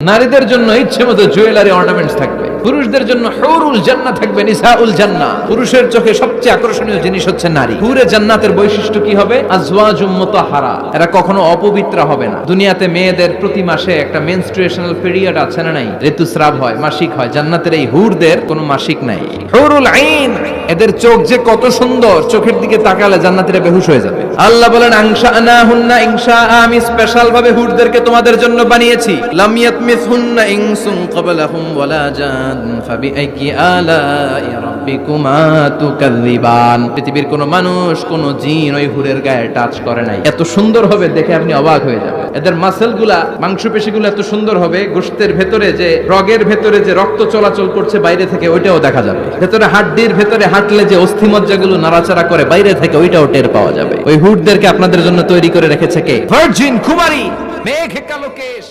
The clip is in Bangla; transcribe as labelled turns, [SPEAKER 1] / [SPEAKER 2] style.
[SPEAKER 1] নারীদের জন্য ইচ্ছে মতো জুয়েলারি অর্নামেন্টস থাকবে, পুরুষদের জন্য হুরুল জান্নাহ থাকবে, নিসাউল জান্নাহ। পুরুষের চোখে সবচেয়ে আকর্ষণীয় জিনিস হচ্ছে নারী। হুরে জান্নাতের বৈশিষ্ট্য কি হবে? আজওয়াজুম মুতাহহারা, এরা কখনো অপবিত্র হবে না। দুনিয়াতে মেয়েদের প্রতি মাসে একটা মেনস্ট্রুয়েশনাল পিরিয়ড আছে না নাই, ঋতুস্রাব হয়, মাসিক হয়। জান্নাতের এই হুরদের কোনো মাসিক নাই। হুরুল আইন, এদের চোখ যে কত সুন্দর, চোখের দিকে তাকালে জান্নাতীরা বেহুশ হয়ে যাবে। আল্লাহ বলেন আনশাআনাহুন্না ইনশা, আমি স্পেশাল ভাবে হুরদেরকে তোমাদের জন্য বানিয়েছি। লাম ইয়াতমিসহুন্না ইনসুন ক্বাবলাহুম ওয়ালা জান ফাবিআইয়ি আলাই রাব্বিকুমা তুকাযযিবান। পৃথিবীর কোনো মানুষ, কোনো জিন ওই হুরের গায়ে টাচ করে নাই। এত সুন্দর হবে দেখে আপনি অবাক হয়ে যাবেন। এদের মাসলগুলা, মাংসপেশিগুলো এত সুন্দর হবে, গোশতের ভেতরে যে রগের ভেতরে যে রক্ত চলাচল করছে বাইরে থেকে ওইটাও দেখা যাবে। ভেতরে হাড্ডির ভেতরে হাঁটলে যে অস্থিমজ্জাগুলো নাড়াচাড়া করে বাইরে থেকে ওইটাও টের পাওয়া যাবে। ওই হুরদেরকে আপনাদের জন্য তৈরি করে রেখেছে কে? ভার্জিন কুমারী, মেঘে কালো কেশ।